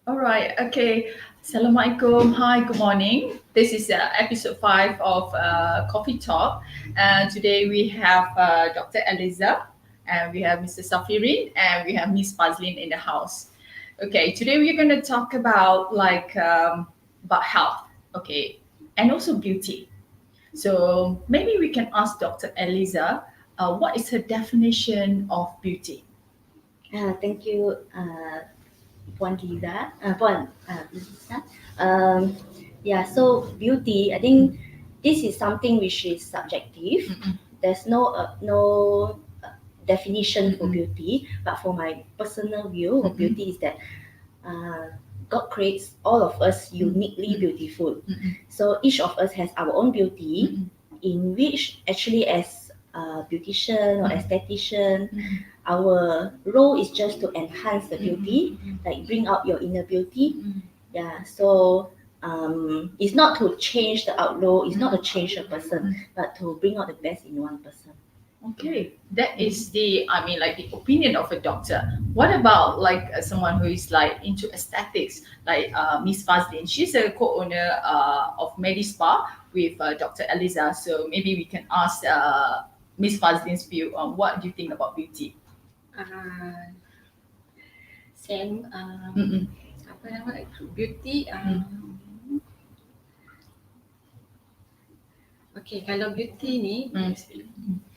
All right. Okay. Assalamualaikum. Hi. Good morning. This is episode 5 of Coffee Talk. Today we have Dr. Eliza, and we have Mr. Safirin, and we have Miss Fazlin in the house. Okay. Today we're going to talk about about health. Okay, and also beauty. So maybe we can ask Dr. Eliza, what is her definition of beauty? Thank you, Puan Liza. Lisa. Um, yeah, so beauty, I think this is something which is subjective. There's no definition for beauty, but for my personal view of beauty is that God creates all of us uniquely beautiful. So each of us has our own beauty, in which actually as a beautician or esthetician, our role is just to enhance the beauty, like bring out your inner beauty. Yeah, so it's not to change the outlook, it's not to change a person, but to bring out the best in one person. Okay, that is the the opinion of a doctor. What about someone who is into aesthetics, Miss Fazlin? She's a co-owner of Medispa with Dr. Eliza. So maybe we can ask Miss Fazlin's view on what do you think about beauty? Sam, apa nama beauty. Okay, kalau beauty ni,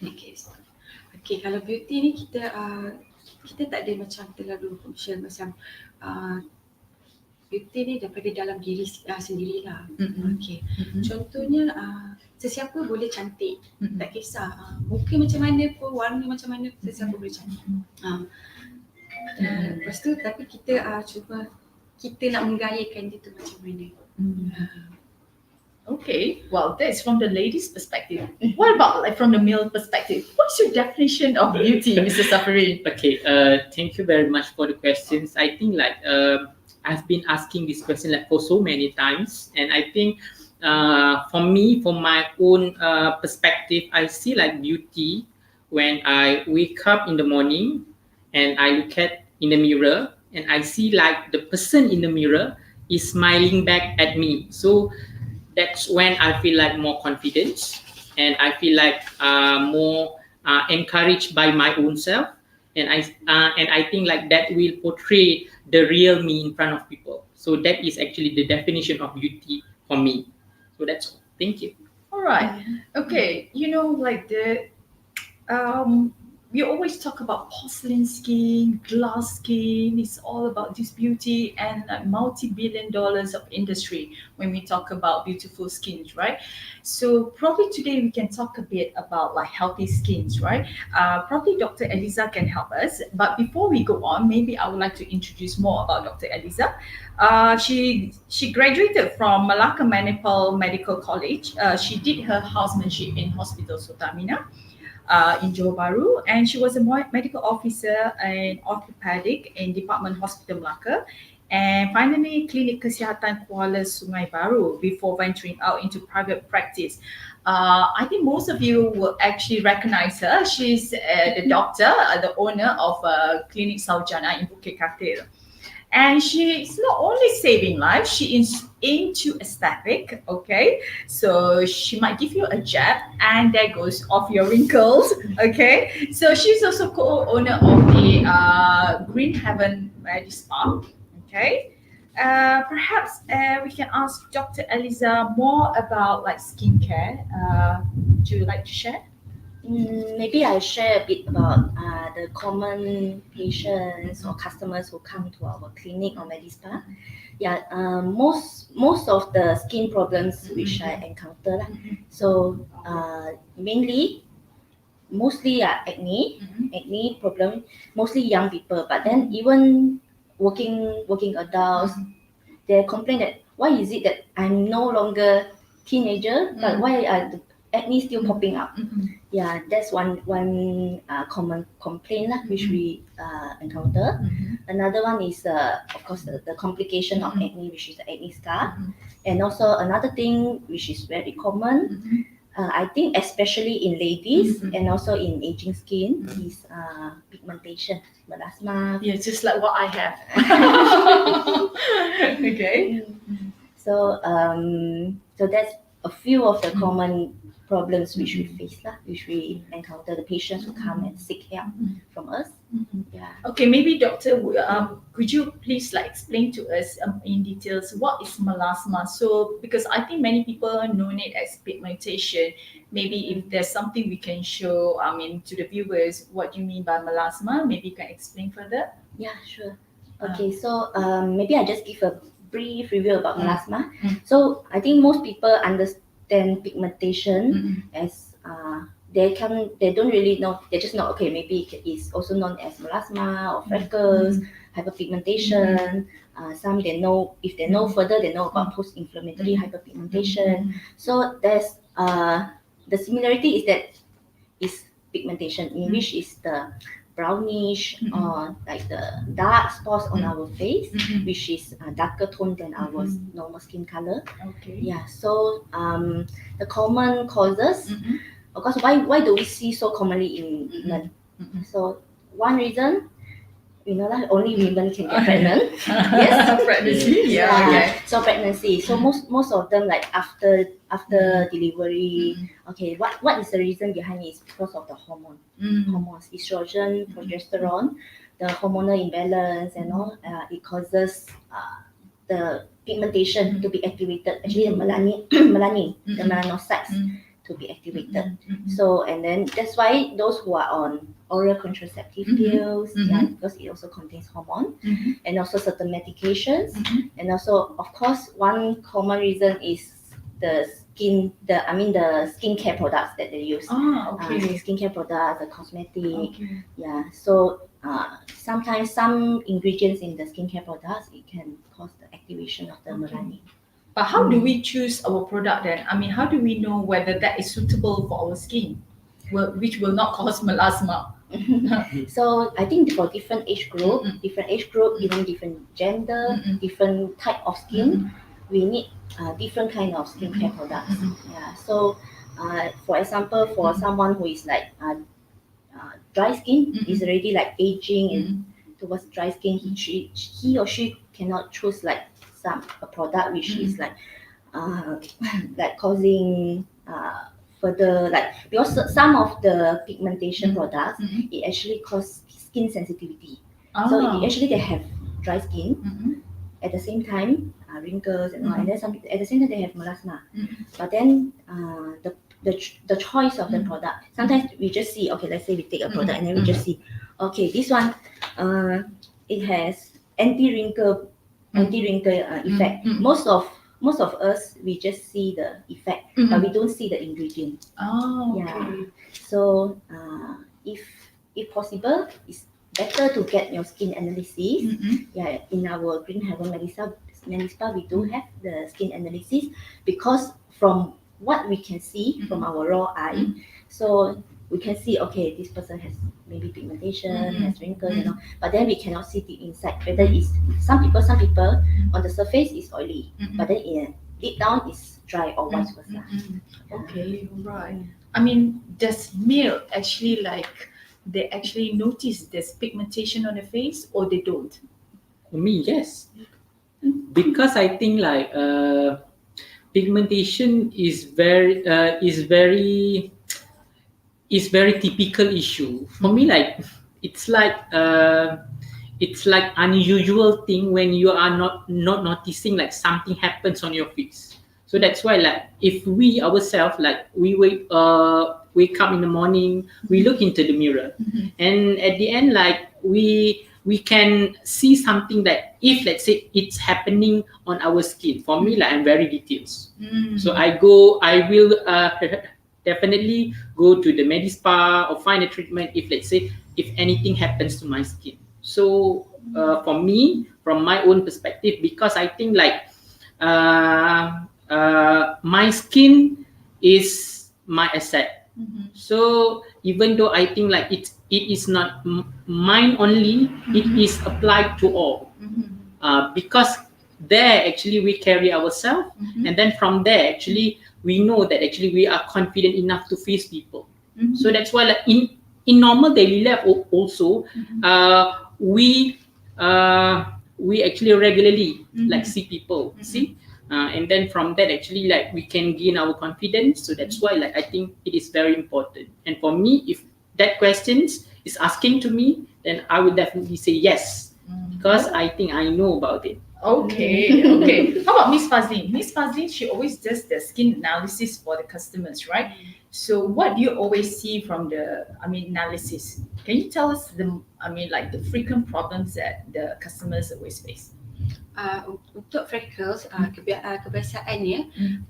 okay, kalau beauty ni kita tak ada macam terlalu function macam beauty ni daripada dalam diri sendirilah. Okay, contohnya sesiapa boleh cantik, tak kisah muka macam mana pun, warna macam mana, sesiapa boleh cantik. Lepas tu tapi kita cuba kita nak menggayakan dia tu macam mana. Okay, well, that's from the ladies' perspective. What about from the male perspective? What's your definition of beauty, Mr. Safarin? Okay, thank you very much for the questions. I think I've been asking this question for so many times, and I think for me, from my own perspective, I see beauty when I wake up in the morning and I look at in the mirror and I see the person in the mirror is smiling back at me. So that's when I feel more confident, and I feel more encouraged by my own self, and I think that will portray the real me in front of people. So that is actually the definition of beauty for me. So that's all. Thank you. All right. Okay. we always talk about porcelain skin, glass skin. It's all about this beauty and like multi-billion dollars of industry when we talk about beautiful skins, right? So probably today we can talk a bit about like healthy skins, right? Probably Dr. Eliza can help us. But before we go on, maybe I would like to introduce more about Dr. Eliza. She graduated from Malacca Manipal Medical College. She did her housemanship in Hospital Sultan in Johor Bahru, and she was a medical officer in orthopedic in Department Hospital Melaka, and finally Klinik Kesihatan Kuala Sungai Baru before venturing out into private practice. I think most of you will actually recognize her. She's the doctor, the owner of Klinik Saujana in Bukit Katil. And she's not only saving lives, she is into aesthetic, okay? So she might give you a jab and there goes off your wrinkles, okay? So she's also co-owner of the Green Heaven Medi Spa, okay? Perhaps we can ask Dr. Eliza more about like skincare. Would you like to share? Maybe I'll share a bit about the common patients or customers who come to our clinic or Medispa. Yeah, most of the skin problems which I encounter. So mostly acne problem, mostly young people. But then even working adults, they complain that why is it that I'm no longer teenager, but why are the acne still popping up? Yeah, that's one common complaint which we encounter. Another one is of course the complication of acne, which is the acne scar. And also another thing which is very common, I think especially in ladies and also in aging skin, is pigmentation, melasma. Yeah, just like what I have. Okay. So that's a few of the common problems which we face, which we encounter, the patients who come and seek help from us. Yeah. Okay, maybe doctor, could you please like explain to us in details what is melasma? So because I think many people know it as pigmentation. Maybe if there's something we can show, to the viewers, what you mean by melasma, maybe you can explain further. Yeah, sure. Okay, so maybe I just give a brief review about melasma. So I think most people understand pigmentation as they don't really know. They just know, okay, maybe it's also known as melasma or freckles, hyperpigmentation. Some they know, if they know further, they know about post-inflammatory hyperpigmentation. So there's the similarity is that is pigmentation, in which is the brownish or like the dark spots on our face, which is darker tone than our normal skin color. Okay. Yeah. So the common causes, of course, why do we see so commonly in women? So one reason, only women can get pregnant. Yes, Pregnancy. Yeah. Okay. So pregnancy. So most of them, like after delivery. Okay, what is the reason behind it? Is because of the hormones, estrogen, progesterone, the hormonal imbalance, and all. It causes the pigmentation to be activated. Actually, the melanin, the melanocytes to be activated. So, and then that's why those who are on oral contraceptive pills, because it also contains hormone, and also certain medications, and also of course one common reason is the skincare products that they use. Skincare products, the cosmetic. Yeah. So sometimes some ingredients in the skincare products, it can cause the activation of the melanin. But how do we choose our product then? How do we know whether that is suitable for our skin, which will not cause melasma? So I think for different age group, even different gender, different type of skin, we need different kind of skincare products. Yeah. So for example, for someone who is like dry skin, is already like aging and towards dry skin, he or she cannot choose like a product which is like causing further, like, because some of the pigmentation products, it actually cause skin sensitivity. So it actually they have dry skin, at the same time wrinkles and all, and then some at the same time they have melasma. But then the choice of the product, sometimes we just see, okay, let's say we take a product and then we just see, okay, this one it has anti-wrinkle effect. Most of us, we just see the effect, but we don't see the ingredient. Oh, okay. Yeah. So if possible, it's better to get your skin analysis. Yeah, in our Green Heaven Medispa, we do have the skin analysis, because from what we can see from our raw eye, so we can see, okay, this person has maybe pigmentation, has wrinkles, you know, but then we cannot see the inside. Whether it's some people on the surface is oily, but then deep down is dry, or vice versa. Okay, right. I mean, does male actually they actually notice there's pigmentation on the face, or they don't? For me, yes, because I think like pigmentation is very typical issue for me. Like it's like unusual thing when you are not noticing like something happens on your face. So that's why, like, if we ourselves, like, we wake up in the morning, we look into the mirror, and at the end, like, we can see something that, if let's say it's happening on our skin. For me, like, I'm very details. So I will definitely go to the Medispa or find a treatment if, let's say, if anything happens to my skin. So for me, from my own perspective, because I think like my skin is my asset. So even though I think like it is not mine only, it is applied to all. Because there actually we carry ourselves, and then from there actually we know that actually we are confident enough to face people. So that's why, like, in normal daily life also, we actually regularly like see people, and then from that actually, like, we can gain our confidence. So that's why, like, I think it is very important. And for me, if that questions is asking to me, then I would definitely say yes, because I think I know about it. Okay, okay. How about Miss Fazlin? Miss Fazlin, she always does the skin analysis for the customers, right? So what do you always see from the, analysis? Can you tell us the frequent problems that the customers always face? Untuk freckles, kebiasaannya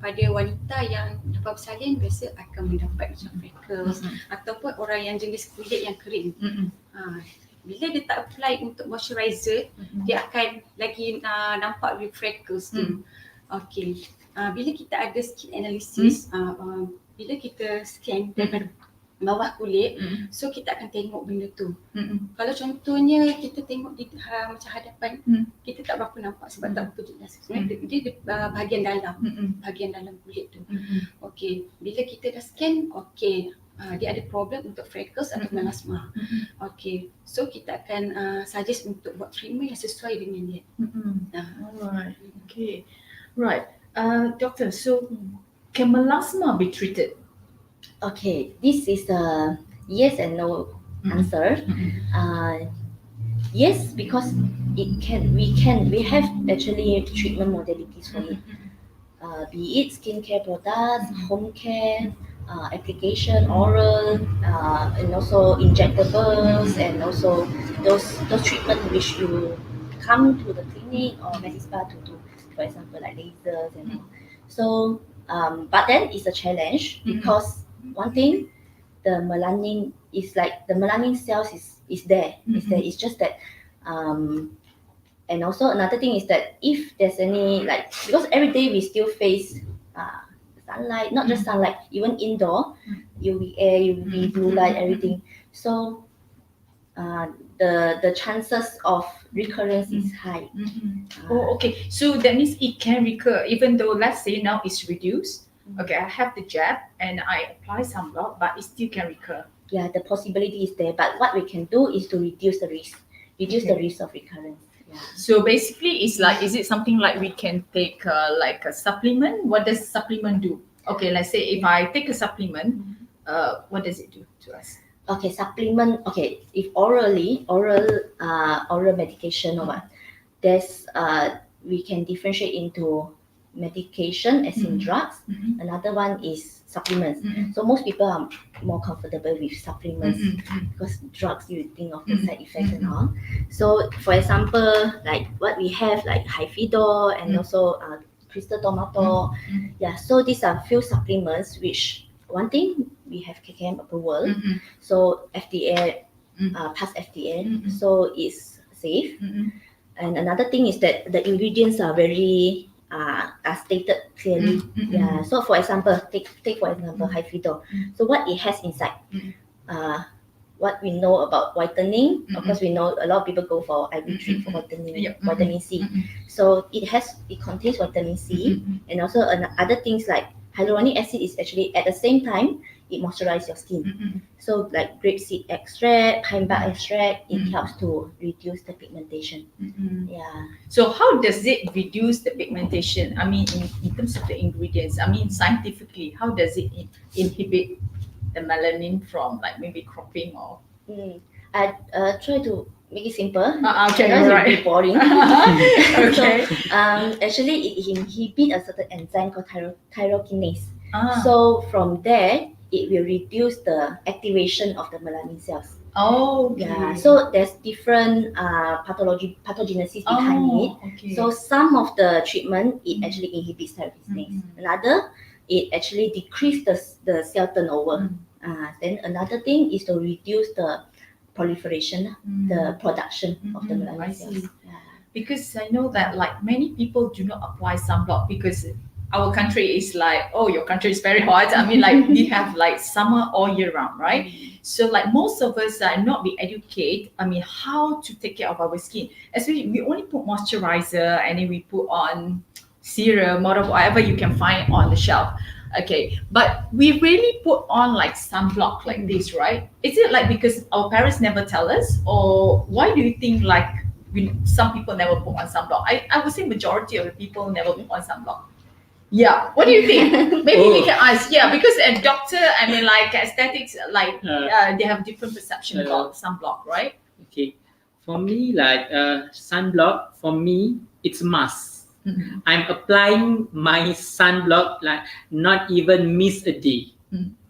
pada wanita yang dapat bersalin biasa akan mendapat macam freckles, ataupun orang yang jenis kulit yang kering. Bila dia tak apply untuk moisturizer, dia akan lagi nampak with freckles tu. Okay. Bila kita ada skin analysis, bila kita scan daripada bawah kulit, so kita akan tengok benda tu. Kalau contohnya kita tengok di macam hadapan, kita tak berapa nampak sebab tak berapa jelas. Sebenarnya dia bahagian dalam kulit tu. Okay, bila kita dah scan, okay, dia ada problem untuk freckles atau melasma. Okay, so kita akan suggest untuk buat treatment yang sesuai dengan dia. Alright, okay, right. Doctor, so can melasma be treated? Okay, this is a yes and no answer. Yes, because we have actually treatment modalities for it. Be it skincare products, home care, application, oral, and also injectables, and also those treatment which you come to the clinic or Medispa to do, for example, like lasers and all. So, but then it's a challenge because one thing, the melanin cells is there. It's just that, and also another thing is that if there's any, like, because every day we still face sunlight, not just sunlight, even indoor, UV air, UV blue light, everything. So the chances of recurrence is high. Oh, okay. So that means it can recur, even though, let's say now it's reduced. Okay, I have the jab and I apply sunblock, but it still can recur. Yeah, the possibility is there, but what we can do is to reduce the risk of recurrence. Yeah. So basically, it's like, is it something like we can take like a supplement? What does supplement do? Okay, let's say if I take a supplement, what does it do to us? Okay, supplement. Okay, if oral medication or what, there's we can differentiate into medication, as in drugs. Mhm. Another one is supplements. Mhm. So most people are more comfortable with supplements Mhm. because drugs you think of the Mhm. side effects and all. So for example, like what we have like Hifidor and also Crystal Tomato. Yeah, so these are few supplements which one thing we have KKM approval. Mhm. So FDA Mm. past FDA, Mhm. so it's safe. Mhm. And another thing is that the ingredients are very are stated clearly. Mhm. Yeah. So for example, take for example Mm. Hifidor. Mm. So what it has inside, Mm. what we know about whitening. Of Mm-mm. course, we know a lot of people go for IV drip for Mm-mm. whitening, Yeah. vitamin C. Mm-mm. So it contains vitamin C, Mm-mm. and also other things like hyaluronic acid is actually at the same time it moisturizes your skin. Mm-mm. So like grapeseed extract, pine bark extract, it Mm. helps to reduce the pigmentation. Mm-mm. Yeah. So how does it reduce the pigmentation? I mean, in terms of the ingredients, I mean, scientifically, how does it inhibit the melanin from like maybe cropping or? I try to make it simple. Okay, Otherwise it will alright. be boring. Okay. So actually it inhibits a certain enzyme called tyrokinase. Ah. So from there it will reduce the activation of the melanin cells. Oh, okay. Yeah. So there's different pathogenesis behind it. Okay. So some of the treatment it actually inhibits tyrokinase. Mhm. Another it actually decreases the cell turnover. Then another thing is to reduce the proliferation, the production of the I melanin see. cells. Yeah. Because I know that like many people do not apply sunblock because our country is like, oh, your country is very hot. I mean, like we have like summer all year round, right? So like most of us are not be educated. I mean, how to take care of our skin. Especially we only put moisturizer and then we put on serum or whatever you can find on the shelf. Okay, but we really put on like sunblock like this, right? Is it like because our parents never tell us, or why do you think like some people never put on sunblock? I would say majority of the people never put on sunblock. Yeah, what do you think? Maybe we can ask. Yeah, because a doctor, I mean, like aesthetics, like they have different perception about sunblock, right? Okay, for me, like sunblock, for me, it's must. Mhm. I'm applying my sunblock like not even miss a day.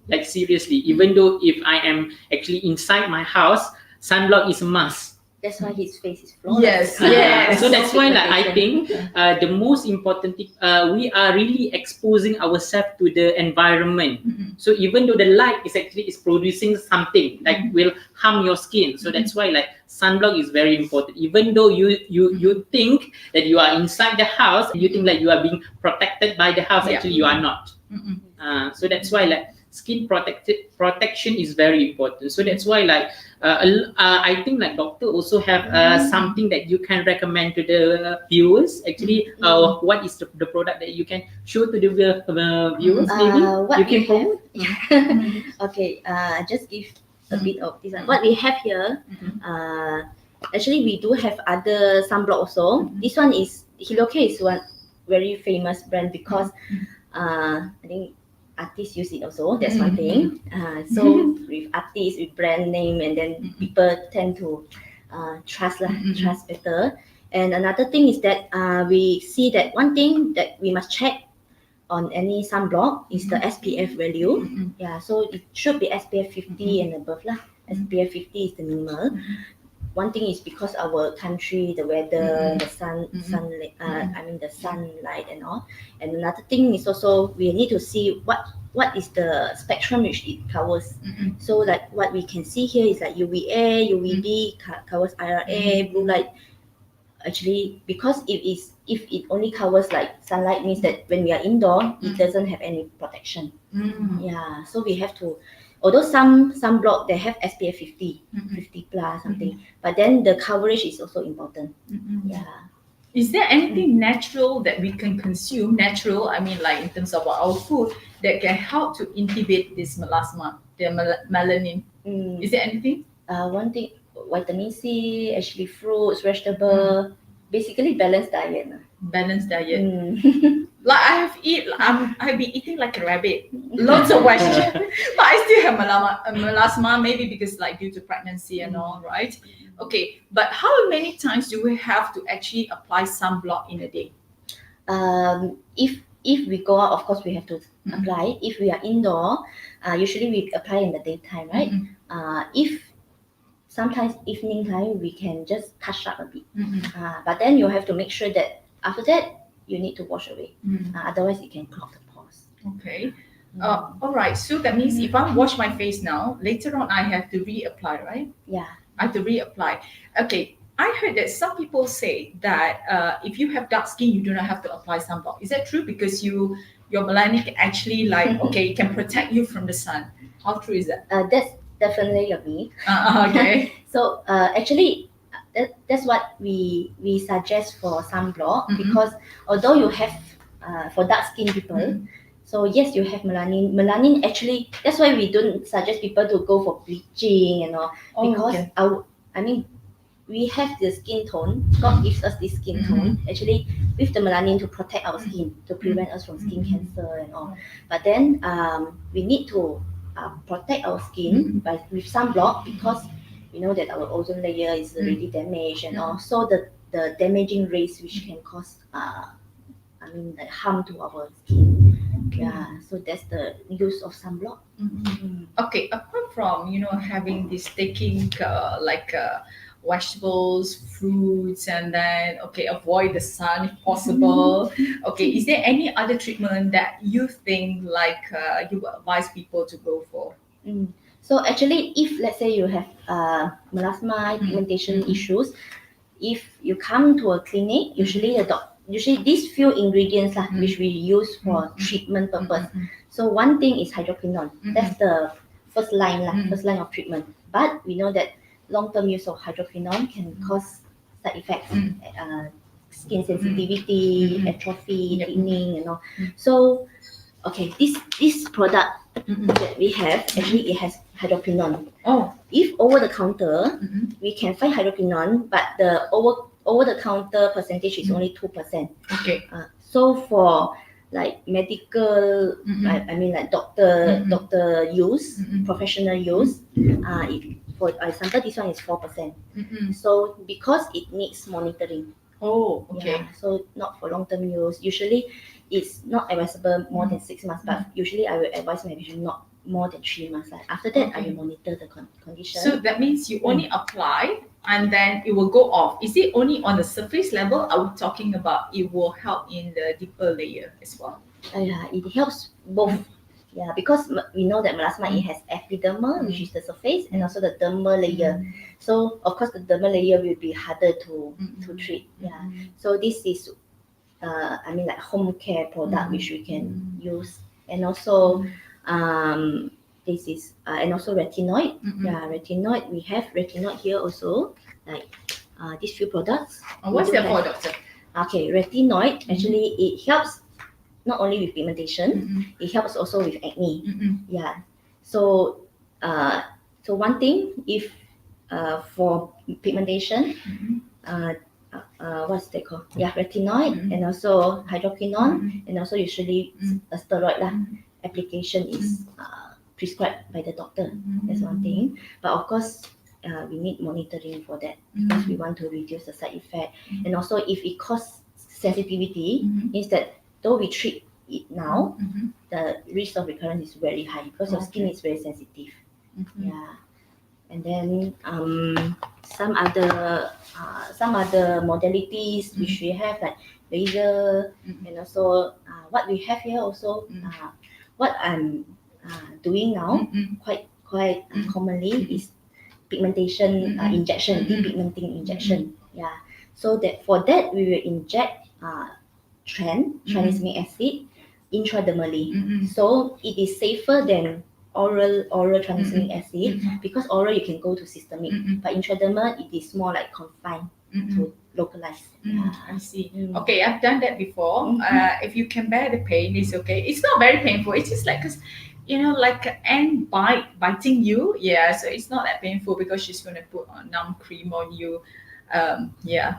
Like seriously, even though if I am actually inside my house, sunblock is a must. That's why his face is flawless. Yes. So that's why like, I Pigmentation. think the most important thing, we are really exposing ourselves to the environment. So even though the light is producing something that will harm your skin, so that's why like sunblock is very important. Even though you think that you are inside the house, you think like you are being protected by the house, actually you are not. So that's why like skin protection is very important. So that's why like I think like doctor also have something that you can recommend to the viewers. Actually, what is the product that you can show to the viewers? Maybe What you we can have, promote. okay, just give a bit of this one. What we have here, actually we do have other sunblock also. This one is Hilocare is one very famous brand because I think artists use it also. That's one thing. So with artists, with brand name, and then people tend to trust better. And another thing is that we see that one thing that we must check on any sunblock is the SPF value. Yeah, so it should be SPF 50 and above lah. SPF 50 is the minimal. One thing is because our country, the weather, the sunlight, the sunlight and all. And another thing is also we need to see what is the spectrum which it covers. So like what we can see here is like UVA, UVB covers IRA, blue light. Actually, because if it only covers like sunlight, means that when we are indoor, it doesn't have any protection. Yeah, so we have to. Although some sunblock they have SPF 50, 50 plus something, but then the coverage is also important. Yeah. Is there anything natural that we can consume? Natural, I mean, like in terms of our food that can help to inhibit this melasma, the melanin. Is there anything? One thing, vitamin C, actually fruits, vegetable, basically balanced diet. Balanced diet. Like I've been eating like a rabbit, lots of vegetables, but I still have melasma, maybe because like due to pregnancy and all, right? Okay, but how many times do we have to actually apply sunblock in a day? If we go out, of course we have to Mhm. apply. If we are indoor, usually we apply in the daytime, right? Mhm. If sometimes evening time we can just touch up a bit. Mhm. But then you have to make sure that after that you need to wash away. Mhm. Otherwise it can clog the pores. Okay. All right. So that means if I wash my face now, later on I have to reapply, right? Yeah. I have to reapply. Okay. I heard that some people say that if you have dark skin, you do not have to apply sunblock. Is that true? Because your melanin can actually like okay, it can protect you from the sun. How true is that? That's definitely a myth. Okay. So actually, that's what we suggest for sunblock, Mhm. because although you have for dark skin people, Mhm. so yes, you have melanin. Melanin actually, that's why we don't suggest people to go for bleaching and all, Oh, because okay. we have the skin tone. God gives us this skin tone actually with the melanin to protect our skin, to prevent us from skin cancer and all. But then we need to protect our skin by with sunblock, because we know that our ozone layer is already damaged and all. So the damaging rays which can cause like harm to our skin. Yeah, so that's the use of sunblock. Okay, apart from having this taking vegetables, fruits, and then okay, avoid the sun if possible. Okay, is there any other treatment that you think like you would advise people to go for? So actually, if let's say you have melasma pigmentation issues, if you come to a clinic, usually these few ingredients which we use for treatment purpose. So one thing is hydroquinone. That's the first line of treatment. But we know that long-term use of hydroquinone can cause side effects, skin sensitivity, atrophy, thinning, and all. So okay, this product that we have, actually it has hydroquinone. Oh. If over the counter, we can find hydroquinone, but the over the counter percentage is only 2%. Okay. So for like medical, like doctor use, professional use, for example, this one is 4%. So because it needs monitoring. Oh, okay. Yeah, so not for long-term use. Usually, it's not advisable more than 6 months, but usually I will advise my patient not more than 3 months. After that, I will monitor the condition. So that means you only apply and then it will go off. Is it only on the surface level? Are we talking about it will help in the deeper layer as well? Yeah, it helps both. Yeah, because we know that melasma it has epidermal, which is the surface, and also the dermal layer. So of course the dermal layer will be harder to treat. Yeah. So this is like home care product which we can use, and also this is and also retinoid. Yeah, retinoid. We have retinoid here also, like these few products. What's that for, doctor? Okay, retinoid actually it helps not only with pigmentation, it helps also with acne. Yeah. So so one thing, if for pigmentation, what's that called? Yeah, retinoid and also hydroquinone, and also usually a steroid application is prescribed by the doctor. That's one thing. But of course, we need monitoring for that, because we want to reduce the side effect. And also, if it causes sensitivity, means that though we treat it now, the risk of recurrence is very high, because your skin is very sensitive. Yeah. And then some other modalities which we have, like laser, and also what we have here also, what I'm doing now quite commonly is pigmentation injection, depigmenting injection. Yeah. So that for that we will inject tranexamic acid intradermally. So it is safer than oral tranexamic acid, because oral you can go to systemic, but intradermal it is more like confined to localized. I see. Okay, I've done that before. If you can bear the pain, it's okay. It's not very painful. It's just like, like an ant biting you. Yeah, so it's not that painful because she's gonna put a numb cream on you. Yeah.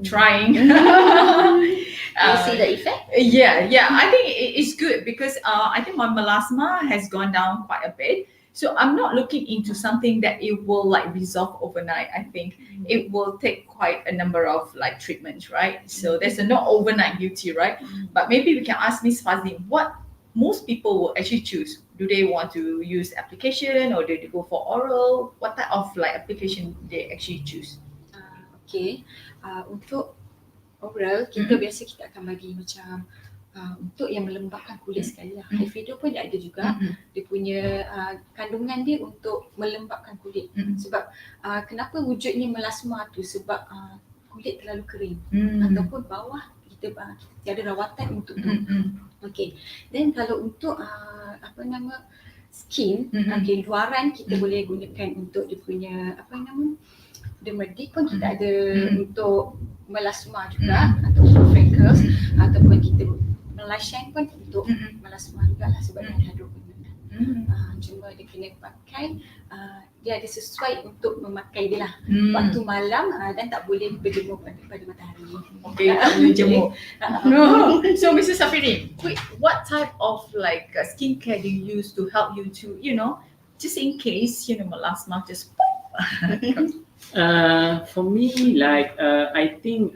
trying. You see the effect? Yeah. I think it's good because I think my melasma has gone down quite a bit. So I'm not looking into something that it will like resolve overnight. I think it will take quite a number of like treatments, right? So there's a no overnight beauty, right? But maybe we can ask Miss Fazli what most people will actually choose. Do they want to use application or do they go for oral? What type of like application they actually choose? Okay, untuk oral kita biasa kita akan bagi macam untuk yang melembabkan kulit sekali lah. Hydro pun dia ada juga. Dia punya kandungan dia untuk melembabkan kulit. Sebab kenapa wujudnya melasma tu sebab kulit terlalu kering ataupun bawah kita tiada rawatan untuk tu. Okay. Then kalau untuk skin, okay, luaran kita boleh gunakan untuk dia punya dermadik pun kita ada untuk melasma juga ataupun freckles ataupun kita melashan pun untuk melasma juga lah sebab dia ada hidroquinone. Cuma dia kena pakai dia ada sesuai untuk memakai dia lah waktu malam dan tak boleh berjemur pada matahari. Okay, tak boleh jemur. So Mrs. Safiri, what type of like skincare do you use to help you to, just in case, melasma just For me, like I think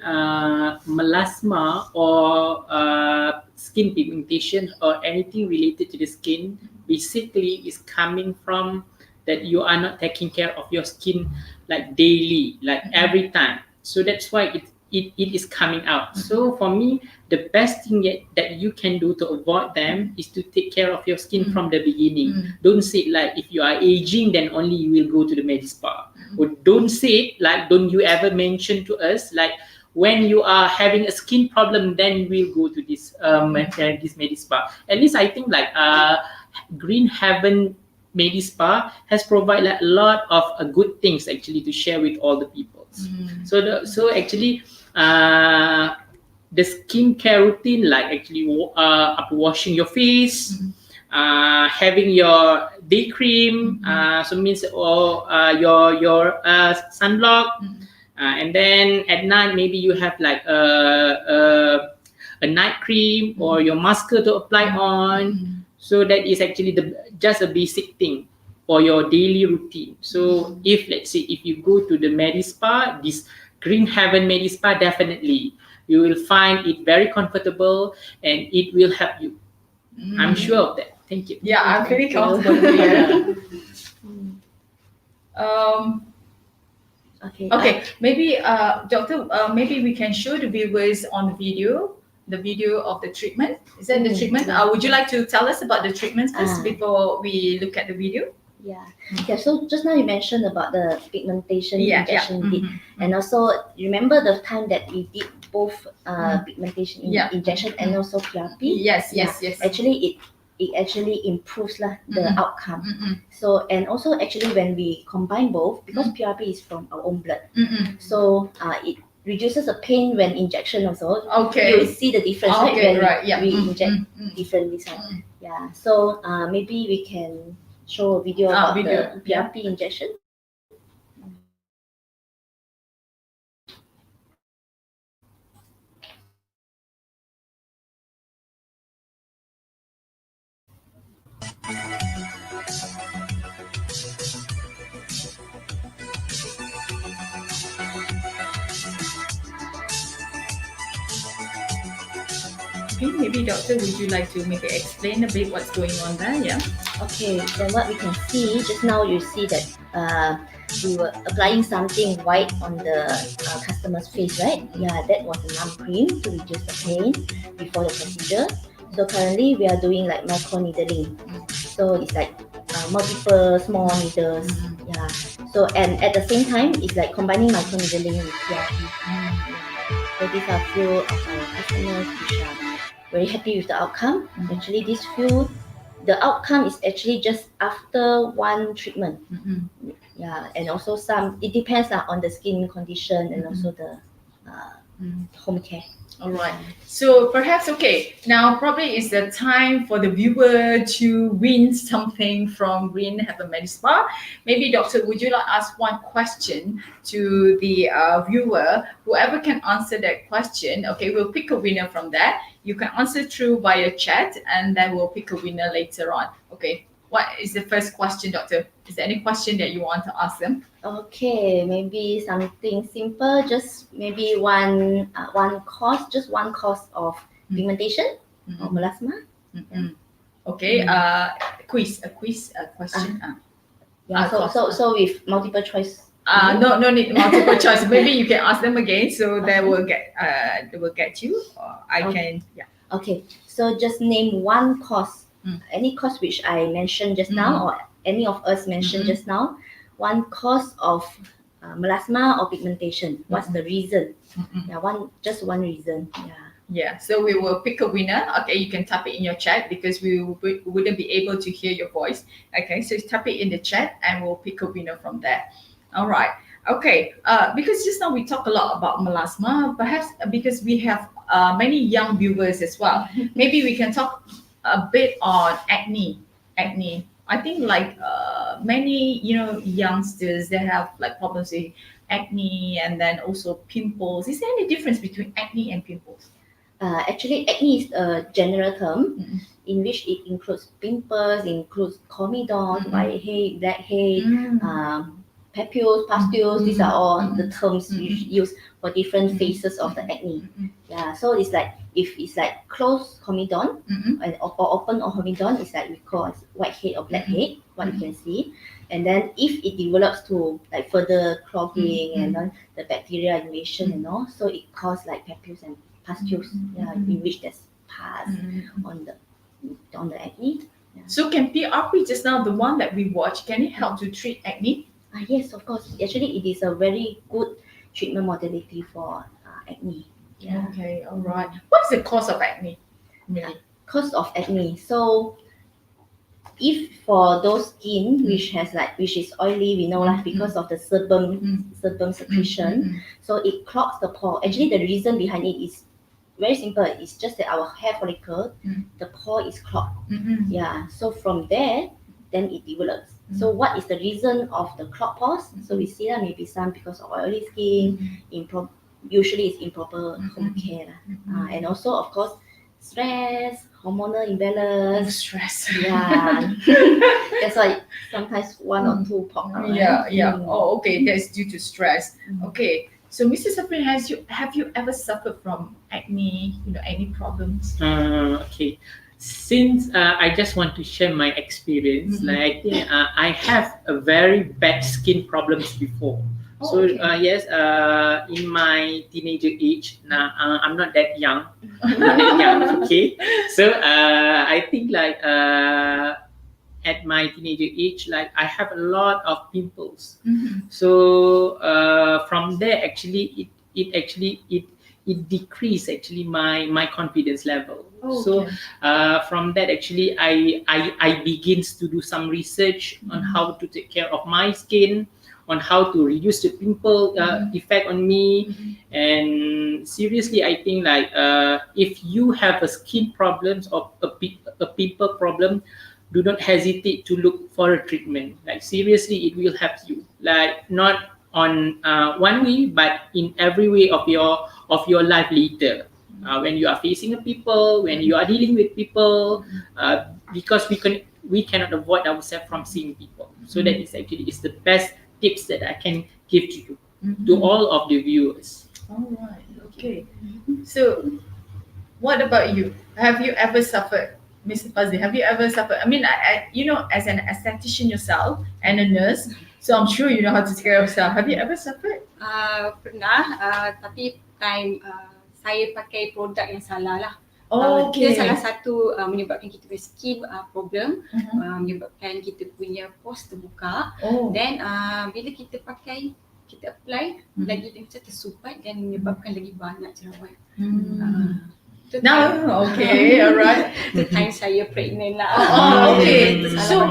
melasma or skin pigmentation or anything related to the skin basically is coming from that you are not taking care of your skin like daily, like every time. So that's why it is coming out. So for me, the best thing that you can do to avoid them is to take care of your skin from the beginning. Don't say like if you are aging then only you will go to the Medispa. Or don't say like don't you ever mention to us like when you are having a skin problem then we'll go to this Medispa. At least I think like Green Heaven Medispa has provided like, a lot of good things actually to share with all the people. So actually the skincare routine like actually washing your face, having your day cream, so means your sunblock, and then at night maybe you have like a night cream or your mascara to apply on. So that is actually just a basic thing for your daily routine. So if let's say if you go to the Medispa, this Green Heaven Medispa, definitely you will find it very comfortable and it will help you. I'm sure of that. Thank you. Yeah, I'm very comfortable here. Okay, maybe doctor, maybe we can show the viewers on the video of the treatment. Is that the treatment? Would you like to tell us about the treatments first before we look at the video? Yeah. So just now you mentioned about the pigmentation injection we did, and also remember the time that we did both pigmentation injection and also PRP. Yes. Actually, it actually improves the outcome. So and also actually when we combine both, because PRP is from our own blood, so it reduces the pain when injection also. Okay. You will see the difference when we inject differently. Yeah. So maybe we can show a video about the PRP injection. Okay, maybe doctor, would you like to maybe explain a bit what's going on there? Yeah. Okay, then what we can see just now, you see that we were applying something white on the customer's face, right? Yeah, that was a numb cream to reduce the pain before the procedure. So currently we are doing like micro needling. So it's like multiple small needles. Yeah. So and at the same time, it's like combining micro needling with PRP. So these are few of our customers which are very happy with the outcome. Actually, the outcome is actually just after one treatment. Yeah, and also it depends on the skin condition and also the home care. All right. So perhaps now probably is the time for the viewer to win something from Green Heaven Medispa. Maybe Doctor, would you like to ask one question to the viewer? Whoever can answer that question, we'll pick a winner from that. You can answer through via chat, and then we'll pick a winner later on. Okay. What is the first question, Doctor? Is there any question that you want to ask them? Okay, maybe something simple. Just maybe one cause, just one cause of pigmentation or melasma. Okay. A quiz question. Yeah. So with multiple choice. No need multiple choice. Maybe you can ask them again, so they will get you. I can. Yeah. Okay. So just name one cause. Any cause which I mentioned just now, or any of us mentioned just now, one cause of melasma or pigmentation. What's the reason? Yeah, just one reason. Yeah, so we will pick a winner. Okay, you can type it in your chat because we wouldn't be able to hear your voice. Okay, so type it in the chat and we'll pick a winner from there. All right. Okay, because just now we talk a lot about melasma, perhaps because we have many young viewers as well. Maybe we can talk a bit on acne. I think many youngsters, they have like problems with acne and then also pimples. Is there any difference between acne and pimples? Actually, acne is a general term in which it includes pimples, includes comedons, whitehead, blackhead, papules, pustules. These are all the terms we use for different phases of the acne. Yeah, so it's like if it's like closed comedon or open or comedon, it's like we call whitehead or blackhead, what you can see. And then if it develops to like further clogging and then the bacterial invasion and all, so it causes like papules and pustules, in which there's pus on the acne. Yeah. So can PRP, just now the one that we watched, can it help to treat acne? Yes, of course. Actually, it is a very good treatment modality for acne. Yeah. Okay, all right. What's the cause of acne? Cause of acne. So if for those skin which is oily, we know because of the sebum secretion, so it clogs the pore. Actually, the reason behind it is very simple. It's just that our hair follicle, the pore is clogged. Yeah. So from there, then it develops. So what is the reason of the clogged pores? So we see that maybe some because of oily skin, usually it's improper home care, and also of course stress, hormonal imbalance. Stress. Yeah. That's why sometimes one or two pop out. Yeah. Oh, okay. That's due to stress. Okay. So, Mrs. Safrin, have you ever suffered from acne? Any problems? Okay. Since I just want to share my experience, I have a very bad skin problems before. So yes, in my teenager age, now I'm not that young. Okay. So I think at my teenager age, I have a lot of pimples. So from there, actually, it decreased actually my confidence level. So from that, actually, I begins to do some research on how to take care of my skin, on how to reduce the pimple effect on me. And seriously, I think if you have a skin problems or a pimple problem, do not hesitate to look for a treatment. Seriously, it will help you. Not on one way, but in every way of your life later. When you are facing people, when you are dealing with people, because we cannot avoid ourselves from seeing people. So that is the best tips that I can give to you, to all of the viewers. All right. Okay. So, what about you? Have you ever suffered, Mr. Fazli? Have you ever suffered? I mean, as an esthetician yourself and a nurse, so I'm sure you know how to take care of yourself. Have you ever suffered? Pernah, tapi time saya pakai produk yang salah lah. Okay. Dia salah satu menyebabkan kita punya skin problem, menyebabkan kita punya pores terbuka. Then bila kita pakai, kita apply, lagi macam tersumbat dan menyebabkan lagi banyak jerawat. Now, okay, alright. The time saya pregnant lah. Okay. So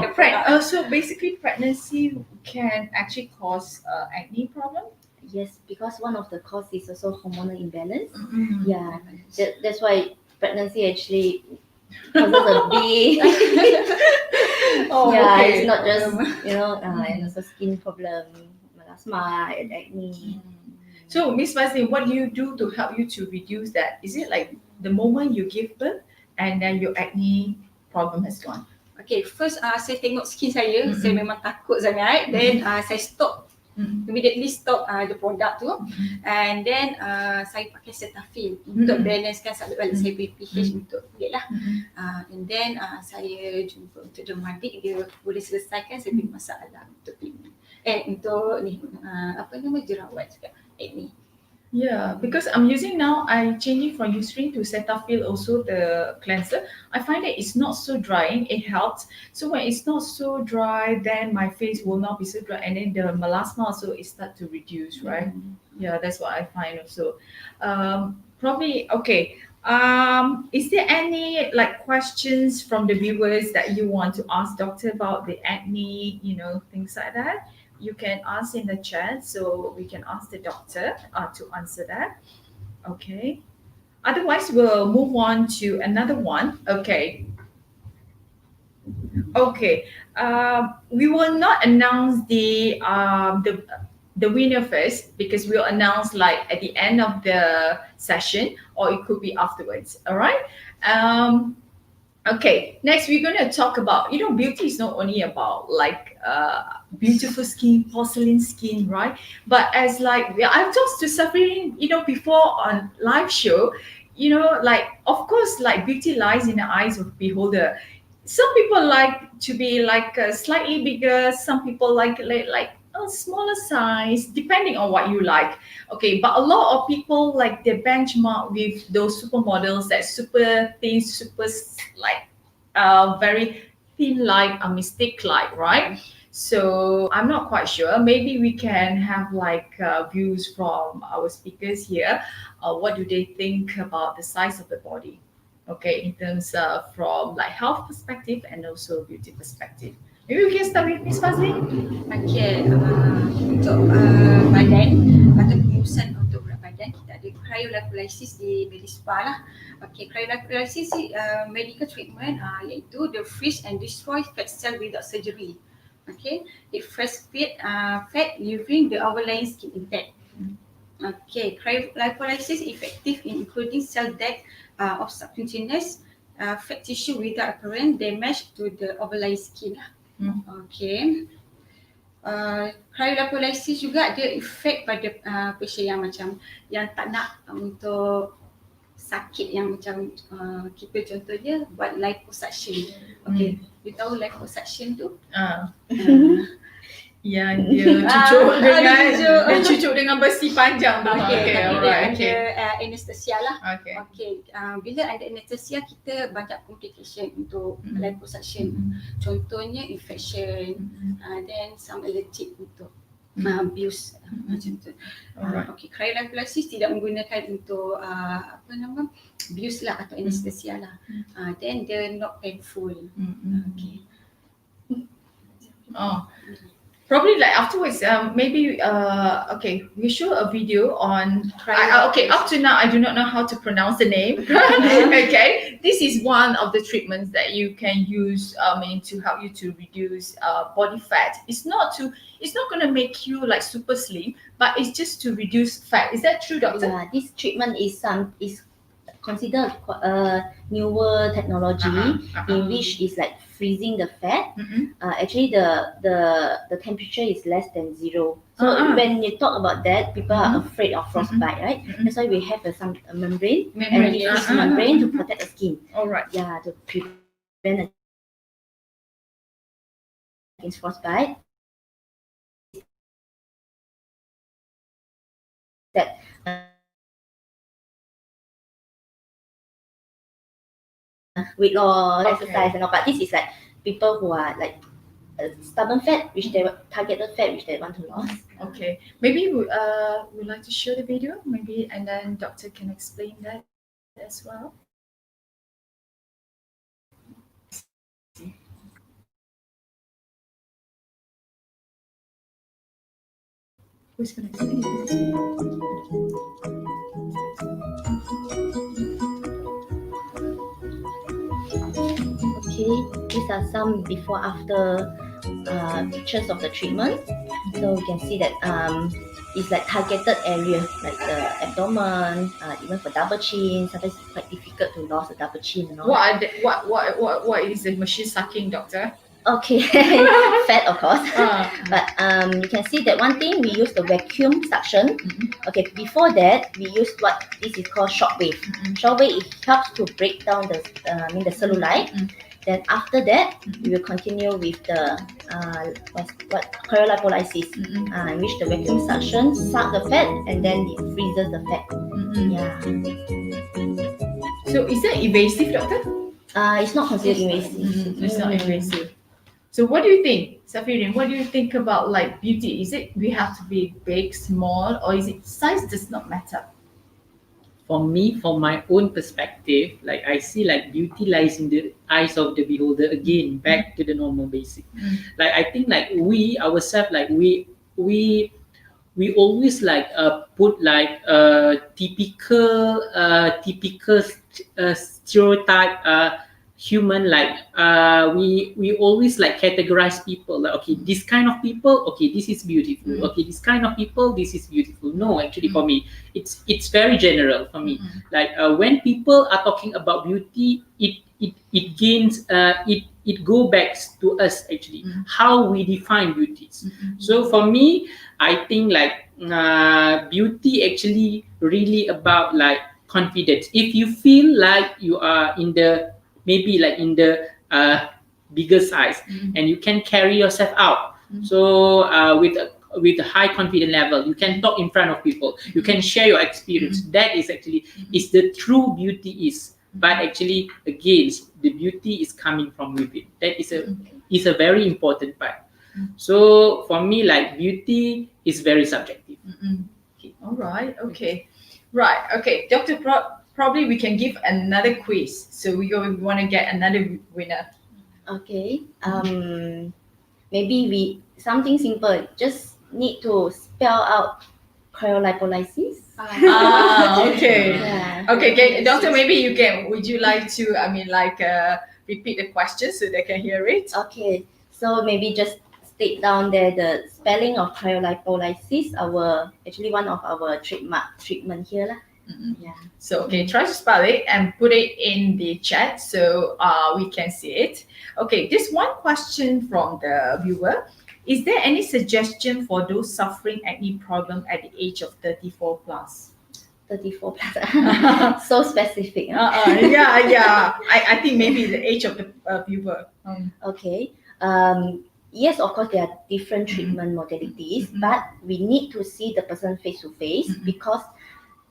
basically pregnancy can actually cause acne problem? yes, because one of the cause is also hormonal imbalance. Mm-mm. Yeah, that's why pregnancy actually causes a big Oh, yeah, okay. it's not just and Mhm. also skin problem, melasma, and acne. So, Miss Mazlin, what do you do to help you to reduce that? Is it like the moment you give birth and then your acne problem has gone? Okay, first saya tengok skin saya, Mm-mm. saya memang takut sangat. Then saya stop, Mm-mm. immediately stop the product tu. Mm-mm. And then saya pakai Cetaphil untuk balancekan balik saya punya pH untuk kulit lah. Mm-mm. And then saya jumpa untuk dermatik, dia boleh selesaikan saya punya masalah untuk pigment. Untuk ni jerawat juga, acne. Yeah, because I'm using now, I changing from Eucerin to Cetaphil, also the cleanser. I find that it's not so drying, it helps. So when it's not so dry, then my face will not be so dry, and then the melasma also it start to reduce, right? Yeah, that's what I find also. Probably okay. Is there any like questions from the viewers that you want to ask doctor about the acne, things like that? You can ask in the chat so we can ask the doctor to answer that. Okay. Otherwise, we'll move on to another one. Okay. Okay. We will not announce the winner first because we'll announce like at the end of the session or it could be afterwards. All right. Okay, next we're going to talk about, beauty is not only about like beautiful skin, porcelain skin, right? But as like, I've talked to Safrin, before on live show, like, of course, like beauty lies in the eyes of beholder. Some people like to be like slightly bigger, some people like a smaller size, depending on what you like. Okay, but a lot of people like they benchmark with those supermodels that super thin, super like very thin like a mystic like, right? So I'm not quite sure. Maybe we can have like views from our speakers here. What do they think about the size of the body? Okay, in terms of from like health perspective and also beauty perspective. Maybe we can start with Miss Fazli. Okay, untuk badan atau pengurusan untuk berat badan, kita ada cryolipolysis di Medispa lah. Okay, cryolipolysis medical treatment iaitu the freeze and destroy fat cell without surgery. Okay, it first feed fat leaving the overlying skin intact. Okay, cryolipolysis effective in including cell death of subcutaneous fat tissue without apparent damage to the overlying skin lah. Okay. Cryolipolysis juga ada efek pada patient yang macam yang tak nak untuk sakit yang macam kita contohnya buat liposuction. Okay, you tahu liposuction tu? Yang dia cucuk dengan besi panjang tu. Okay, alright. dia ada anesthesia lah. Okay. Okay, bila ada anesthesia kita banyak complication untuk liposuction. Contohnya infection, then some allergic untuk abuse macam tu. Alright. Okay, cryolipolysis tidak menggunakan untuk abuse lah atau anesthesia lah. Then they're not painful. Okay. Probably like afterwards, maybe okay, we show a video on okay, up to now I do not know how to pronounce the name. Okay, this is one of the treatments that you can use to help you to reduce body fat. It's not going to make you like super slim, but it's just to reduce fat. Is that true, doctor? Yeah, this treatment is considered newer technology in which is like freezing the fat. Actually, the temperature is less than 0. So when you talk about that, people are afraid of frostbite, right? That's why we have some membrane, and we use membrane to protect the skin. All right. Yeah, to prevent against frostbite. That weight loss, exercise and all, but this is like people who are like stubborn fat, which they targeted fat, which they want to lose. Okay, maybe we'd like to show the video, maybe, and then doctor can explain that as well. Who's going to explain it? Okay, these are some before after pictures of the treatment. So you can see that it's like targeted area like the abdomen, even for double chin. Sometimes it's quite difficult to lose a double chin and all. What is the machine sucking, doctor? Okay, fat of course. Uh, But you can see that one thing we use the vacuum suction. Mhm. Okay, before that we use what this is called shockwave. Shockwave it helps to break down the the cellulite. Mhm. Then after that we will continue with the what cryolipolysis, in which the vacuum suction suck the fat and then it freezes the fat. Mhm. Yeah, So is that invasive, doctor? it's not considered invasive. It's not invasive. So what do you think, Safirin? What do you think about like beauty? Is it we have to be big, small, or is it size does not matter? For me, from my own perspective, like I see like beauty lies in the eyes of the beholder. Again, back to the normal basic. Like I think like we ourselves, like we always like put like typical stereotype human, like we always like categorize people like, okay, this kind of people, okay, this is beautiful, okay, this kind of people, this is beautiful. No, actually for me it's very general for me. Like when people are talking about beauty, it gains it go back to us actually, how we define beauties. So for me, I think like beauty actually really about like confidence. If you feel like you are in the maybe like in the bigger size and you can carry yourself out, so with a high confidence level, you can talk in front of people, you can share your experience. That is actually is the true beauty is. But actually again, the beauty is coming from within. That is a very important part. So for me, like beauty is very subjective. All right. Okay. Right. Okay, Doctor. Probably we can give another quiz. So we want to get another winner. Okay. Maybe we something simple. Just need to spell out cryolipolysis. Okay. Yeah. Okay, Doctor. Maybe you can. Would you like to? I mean, like repeat the question so they can hear it. Okay. So maybe just state down there the spelling of cryolipolysis. Actually one of our treatment here lah. Yeah. So okay, try to spell it and put it in the chat so we can see it. Okay, this one question from the viewer. Is there any suggestion for those suffering acne problem at the age of 34 plus? 34 plus. So specific. Yeah. I think maybe the age of the viewer. Okay. Yes, of course, there are different treatment modalities, but we need to see the person face to face, because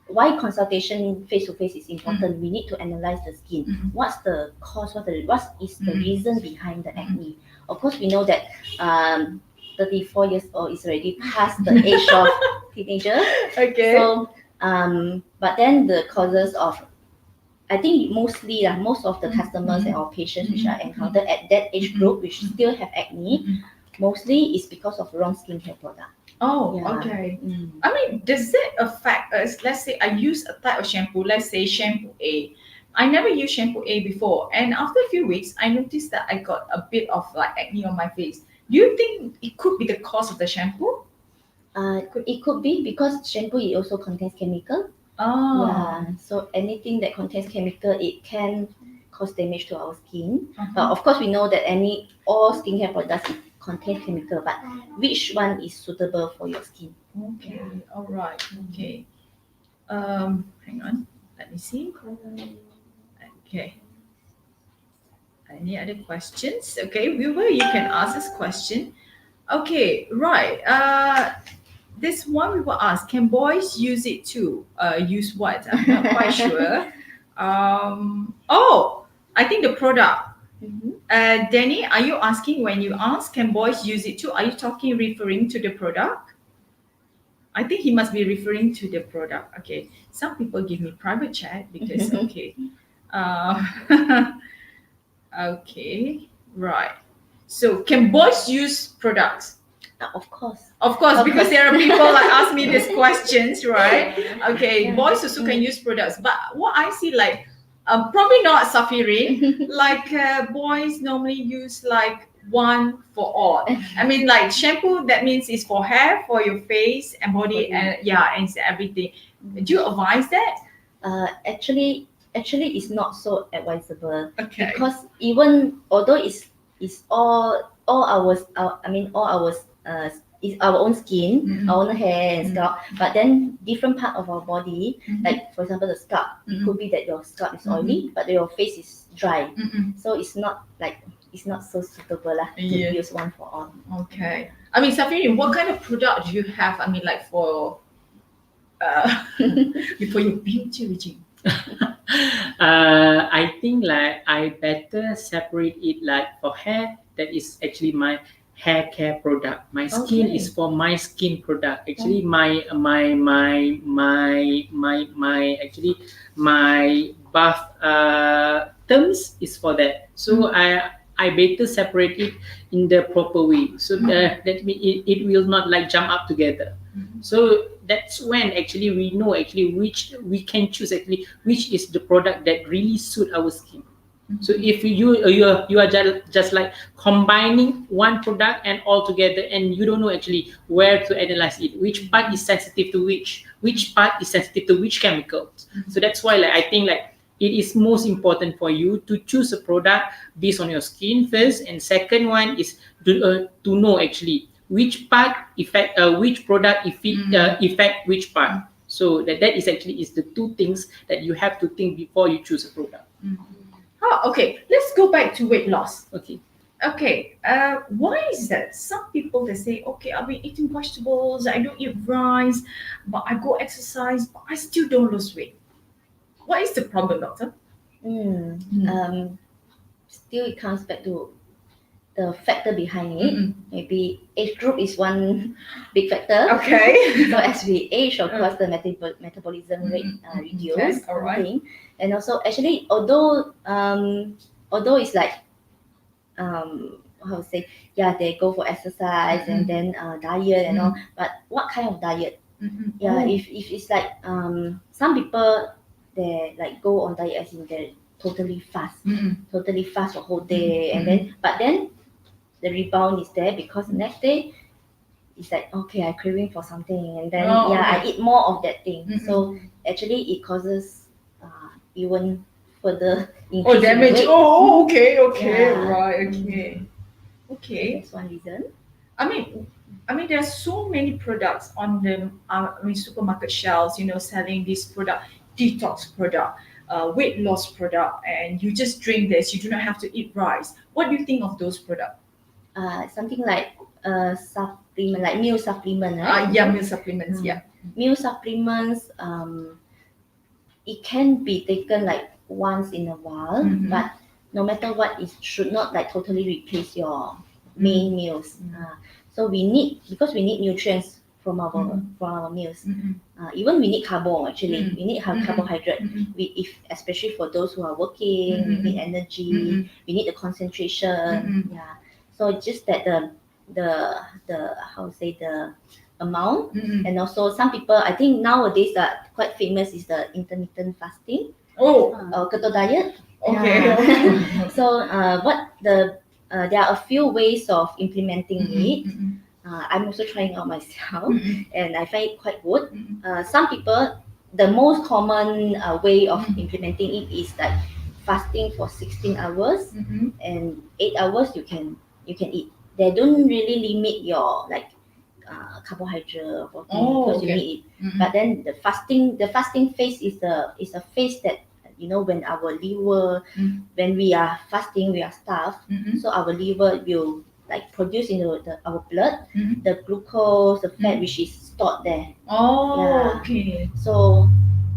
why consultation face to face is important. We need to analyze the skin. What's the cause? What is the reason behind the acne? Of course, we know that 34 years old is already past the age of teenager. Okay. So, but then the causes of, I think mostly most of the customers and our patients which are encountered at that age group which still have acne, mostly is because of wrong skincare product. Oh, Yeah. okay. I mean, does it affect us? Let's say I use a type of shampoo, let's say shampoo A. I never used shampoo A before, and after a few weeks, I noticed that I got a bit of like acne on my face. Do you think it could be the cause of the shampoo? It could be because shampoo it also contains chemical. Oh, Yeah. So anything that contains chemical, it can cause damage to our skin. But of course, we know that all skincare products it contain chemical, but which one is suitable for your skin? okay. All right. Okay. Hang on. Let me see. Okay. Any other questions? Okay, viewer, you can ask this question. Okay, right. This one we will ask, can boys use it too? Use what? I'm not quite sure. I think the product. Danny, are you asking when you ask, can boys use it too? Are you referring to the product? I think he must be referring to the product. Okay. Some people give me private chat because, okay. Okay, right. So can boys use products? Of course. Of course, Of because course. there are people like ask me these questions, right? Okay, Yeah. boys also can use products, but what I see like, probably not Safirin, like boys normally use like one for all. I mean, like shampoo, that means it's for hair, for your face and body, Body. and and it's everything. Do you advise that? Actually, it's not so advisable Okay. because even although it's all our is our own skin, Mhm. our own hair and Mhm. scalp, but then different part of our body, Mhm. like for example the scalp, it Mhm. could be that your scalp is oily, but your face is dry, Mm-mm. so it's not so suitable lah to Yeah. use one for all. Okay. I mean, Safirin, what kind of product do you have? I mean, like for for your beauty regime. I think like I better separate it like for hair. That is actually my hair care product. My skin Okay. is for my skin product. Actually, my actually my bath terms is for that. So I better separate it in the proper way. So that means it will not like jump up together. So that's when actually we know actually which we can choose actually which is the product that really suit our skin. So if you are just like combining one product and all together, and you don't know actually where to analyze it, which part is sensitive to which part is sensitive to which chemicals. So that's why like I think like it is most important for you to choose a product based on your skin first, and second one is to know actually which part which product affect which part. So that is actually is the two things that you have to think before you choose a product. Oh, okay. Let's go back to weight loss. Okay. Okay. Why is that? Some people they say, okay, I've been eating vegetables, I don't eat rice, but I go exercise, but I still don't lose weight. What is the problem, doctor? Still it comes back to the factor behind it. Mm-mm. Maybe age group is one big factor. Okay. So as we age, of course, the metabolism rate reduce. Okay, all right. Thing. And also, actually, although it's like how to say, yeah, they go for exercise and then diet and all. But what kind of diet? Yeah, Oh. if it's like some people they like go on diet as in they totally fast for whole day, and then but then the rebound is there because the next day it's like okay, I craving for something, and then I eat more of that thing. So actually it causes even further increase in damage. weight. Oh, okay, Yeah. right, okay. Okay. That's one reason. I mean, there's so many products on the supermarket shelves. Selling this product, detox product, weight loss product, and you just drink this. You do not have to eat rice. What do you think of those products? Something like supplement, like meal supplement, right? Yeah, meal supplements. Yeah. Meal supplements, it can be taken like once in a while, but no matter what, it should not like totally replace your main meals. So we need nutrients from our meals. Even we need carbo actually. We need carbohydrate. Especially for those who are working, we need energy. We need the concentration. Yeah. So it's just that the how to say the amount, and also some people I think nowadays are quite famous is the intermittent fasting Oh. or keto diet. Okay. Yeah. So there are a few ways of implementing it. I'm also trying out myself, and I find it quite good. Some people, the most common way of implementing it is like fasting for 16 hours, and 8 hours you can eat. They don't really limit your like carbohydrate or protein because you need it. But then the fasting phase is a phase that when our liver, when we are fasting, we are starved, so our liver will like produce into our blood the glucose, the fat which is stored there. Oh, Yeah. okay. So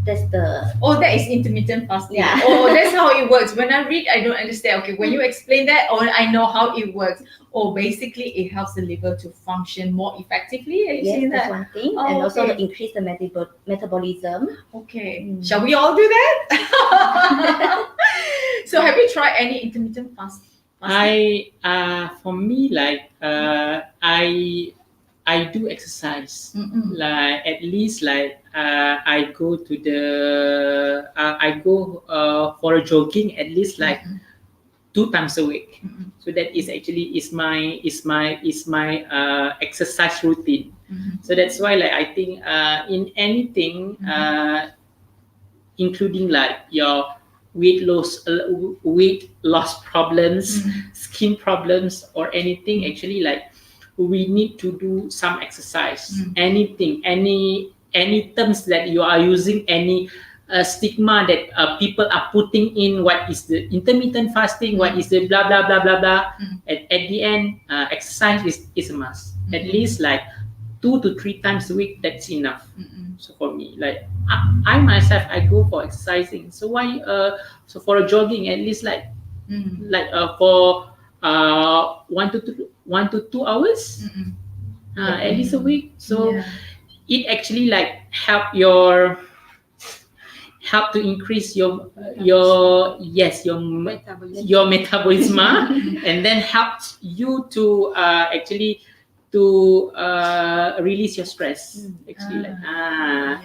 that's the that is intermittent fasting. Yeah. Oh, that's how it works. When I read, I don't understand. Okay, when you explain that, I know how it works. Basically, it helps the liver to function more effectively. Are you saying that's that? one thing, Oh, and also okay. to increase the metabolism. Okay. Shall we all do that? So, have you tried any intermittent fasting? For me like I I do exercise. Mm-mm. Like at least like I go to the I go for a jogging at least like Mm-mm. 2 times a week. Mm-mm. So that is actually is my exercise routine. Mhm. So that's why like I think in anything including like your weight loss problems, skin problems, or anything. Actually, like we need to do some exercise. Anything, any terms that you are using, any stigma that people are putting in. What is the intermittent fasting? What is the blah blah blah blah blah? At the end, exercise is a must. At least like 2 to 3 times a week. That's enough. So for me, like I myself, I go for exercising. So why? So for a jogging, at least like for 1 to 2 hours, at least a week. So Yeah. it actually like help to increase Metabolism. your metabolism and then helps you to actually to release your stress, actually like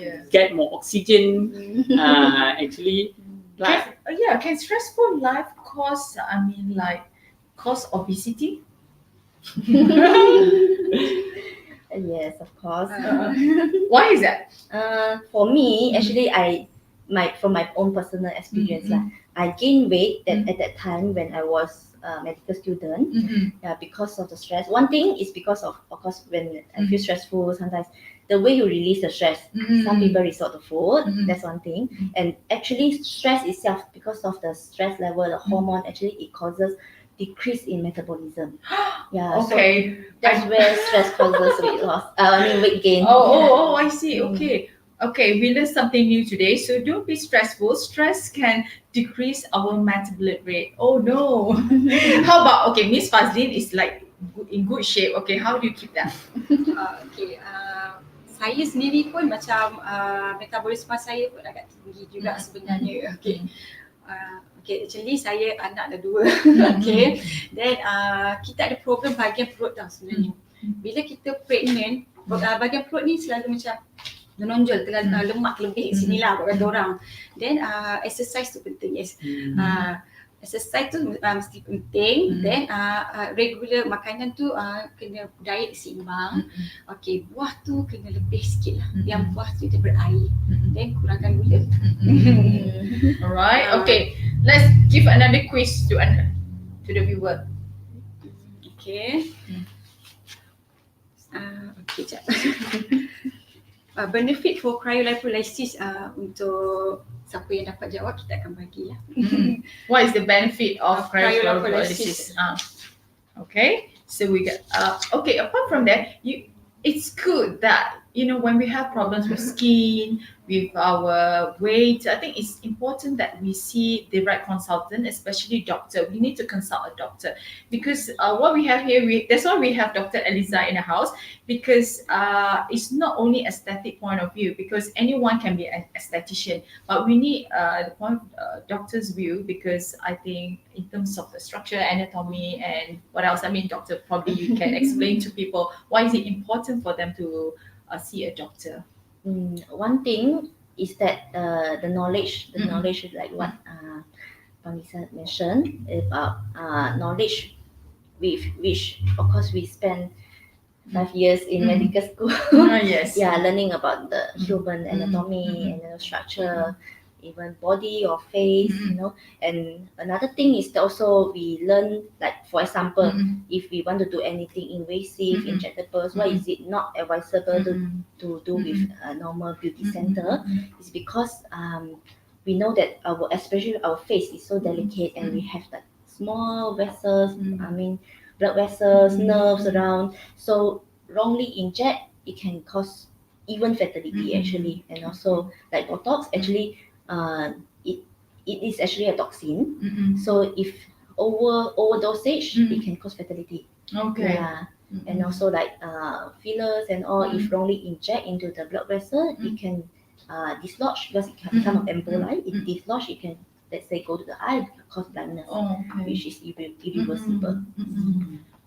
Yes. get more oxygen actually like Can stressful life cause, cause obesity? Yes, of course. Why is that? For me, actually, from my own personal experience, I gained weight at that time when I was a medical student. Yeah, because of the stress. One thing is because of course, when I feel stressful, sometimes the way you release the stress. Some people resort to food. That's one thing. And actually, stress itself, because of the stress level, the hormone, actually it causes decrease in metabolism. Yeah. Okay. So that's where stress causes weight loss. Weight gain. Oh, I see. Okay, we learned something new today. So don't be stressful. Stress can decrease our metabolic rate. Oh no. How about, okay, Miss Fazlin is like in good shape. Okay, how do you keep that? Saya sendiri pun macam metabolisme saya pun agak tinggi juga sebenarnya. Okay, actually saya anak ada 2. Okay, then kita ada problem bahagian perut tau sebenarnya. Bila kita pregnant, bahagian perut ni selalu macam menonjol, lemak lebih sinilah buat kata orang. Then exercise tu penting, yes. Exercise tu mesti penting. Then regular makanan tu kena diet seimbang. Okay, buah tu kena lebih sikit lah. Yang buah tu dia berair. Then kurangkan gula. Alright. Okay, let's give another quiz to the viewer. Okay. Okay, jap. Benefit for cryolipolysis untuk siapa yang dapat jawab kita akan bagi lah. What is the benefit of Cryolipolysis? cryolipolysis? Okay, so we got okay. Apart from that, it's good that when we have problems with skin, with our weight, I think it's important that we see the right consultant, especially doctor. We need to consult a doctor because what we have here, that's why we have Dr. Eliza in the house, because it's not only aesthetic point of view, because anyone can be an esthetician, but we need the point of doctor's view, because I think in terms of the structure, anatomy, and what else, doctor, probably you can explain to people why is it important for them to see a doctor. One thing is that the knowledge is like what Panisa mentioned about knowledge, with which of course we spend 5 years in medical school. Yes. Yeah, learning about the human anatomy and structure, even body or face, And another thing is that also we learn, like for example, if we want to do anything invasive, injectables, why is it not advisable to do with a normal beauty center? It's because we know that especially our face is so delicate, and we have like small vessels, blood vessels, nerves around. So wrongly inject, it can cause even fatality actually. And also like Botox, actually it is actually a toxin. So if overdosage, it can cause fatality. Okay. Yeah. And also like fillers and all, if wrongly inject into the blood vessel, it can dislodge, because it can become an emboli. It dislodge, it can, let's say, go to the eye, cause blindness, which is irreversible.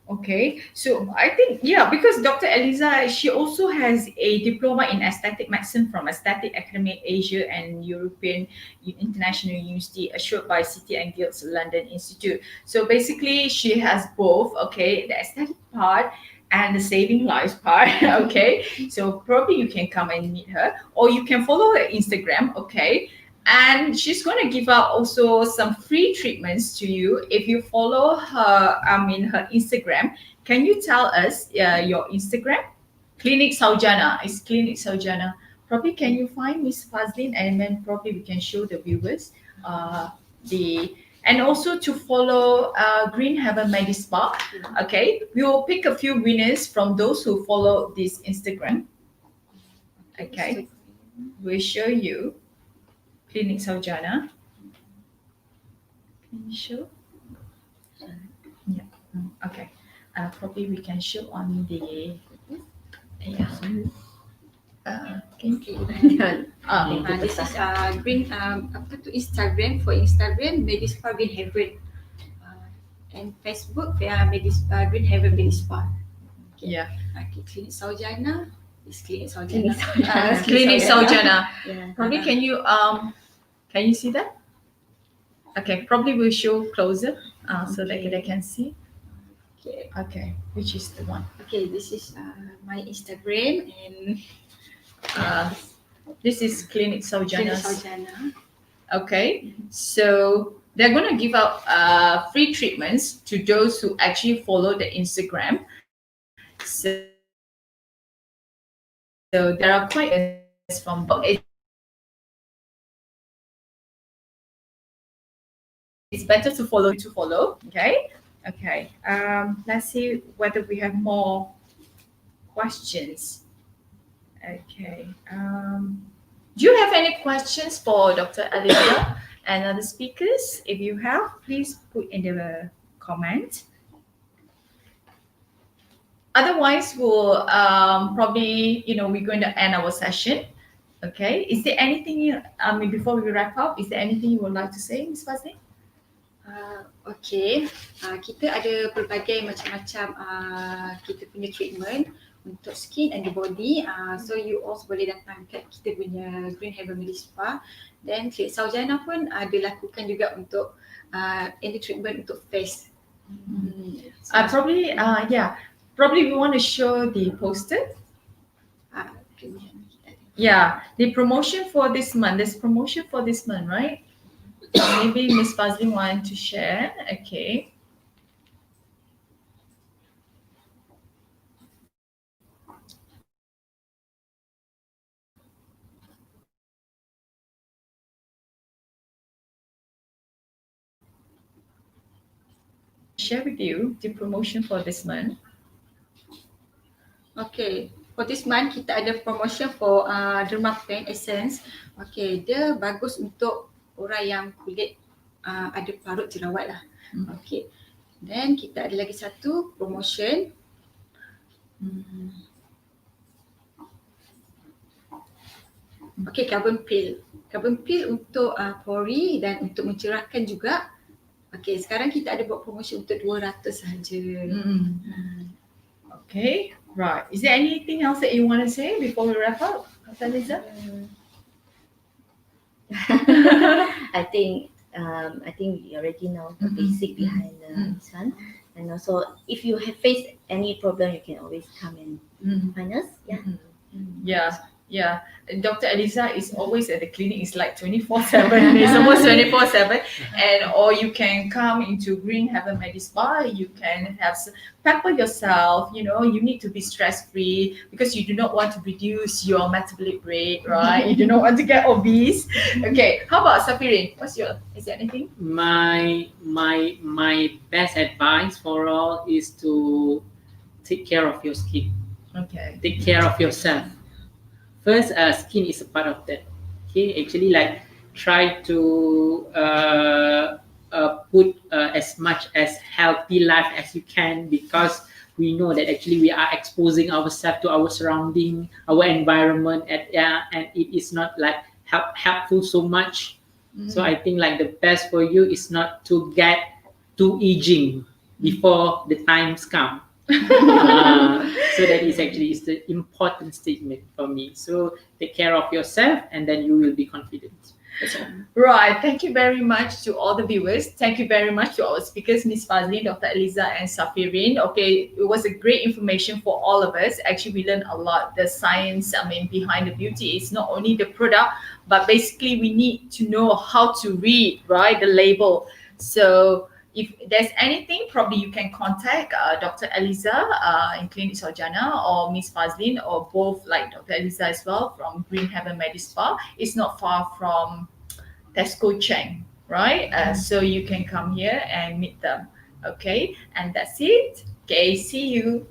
Okay, so I think, yeah, because Dr. Eliza, she also has a diploma in aesthetic medicine from Aesthetic Academy Asia and European International University, assured by City and Guilds London Institute. So basically, she has both, okay, the aesthetic part and the saving lives part, okay. So probably you can come and meet her, or you can follow her Instagram, okay. And she's going to give out also some free treatments to you if you follow her, her Instagram. Can you tell us your Instagram? Clinic Saujana. It's Clinic Saujana. Probably can you find Miss Fazlin, and then probably we can show the viewers the, and also to follow Green Heaven Medispa. Okay, we will pick a few winners from those who follow this Instagram. Okay, we'll show you Clinic Saujana. Can you show? Yeah. Okay. Probably we can show on the. Yeah. Can you? This is Green apa tu Instagram, for Instagram Medispa Green Heaven, and Facebook Medispa Green Heaven Medispa. Yeah. Okay, Clinic Saujana is Clinic Saujana. Clinic Saujana. Yeah. Probably can you see that? Okay, probably we'll show closer so that they can see. Okay. Okay, which is the one? Okay, this is my Instagram, and This is Clinic Clinic Saujana. Saujana. Okay, so they're going to give out free treatments to those who actually follow the Instagram. So there are quite from it's better to follow. Okay. Let's see whether we have more questions. Okay. Do you have any questions for Dr. Alicia and other speakers? If you have, please put in the comment. Otherwise, we'll probably, we're going to end our session. Okay. Is there anything, before we wrap up, is there anything you would like to say, Ms. Fazli? Okay, kita ada pelbagai macam-macam kita punya treatment untuk skin and the body. So you also boleh datang kat kita punya Green Heaven Medispa. Then Clinic Saujana pun ada lakukan juga untuk any treatment untuk face. Probably we want to show the poster. Yeah, the promotion for this month. There's promotion for this month, right? Maybe Miss Fazli want to share. Okay. Share with you the promotion for this month. Okay, for this month kita ada promotion for Dermapen Essence. Okay, dia bagus untuk orang yang kulit ada parut jerawat lah. Okay, then kita ada lagi satu promotion. Okay, Carbon Peel. Carbon Peel untuk pori dan untuk mencerahkan juga. Okay, sekarang kita ada buat promotion untuk 200 sahaja. Okay, right. Is there anything else that you want to say before we wrap up, Dr. Liza? I think we already know the basic behind this one. And also, if you have faced any problem, you can always come and find us. Yeah. Dr. Eliza is always at the clinic. It's like 24/7. It's almost 24/7. And or you can come into Green Heaven Medispa. You can have pamper yourself. You need to be stress free because you do not want to reduce your metabolic rate, right? You do not want to get obese. Okay. How about Safirin? Is there anything? My best advice for all is to take care of your skin. Okay. Take care of yourself. First, skin is a part of that. Okay, actually, try to put as much as healthy life as you can, because we know that actually we are exposing ourselves to our surrounding, our environment, and it is not helpful so much. So I think the best for you is not to get too aging. before the times come. So that is the important statement for me. So take care of yourself, and then you will be confident. That's all. Right. Thank you very much to all the viewers. Thank you very much to our speakers, Miss Fazlin, Dr. Eliza, and Safirin. Okay, it was a great information for all of us. Actually, we learned a lot. The science, behind the beauty is not only the product, but basically we need to know how to read, right, the label. So if there's anything, probably you can contact Dr. Eliza in Clinic Sarjana, or Miss Fazlin, or both, like Dr. Eliza as well, from Green Heaven Medispa. It's not far from Tesco Cheng, right? So you can come here and meet them. Okay, and that's it. Okay, see you.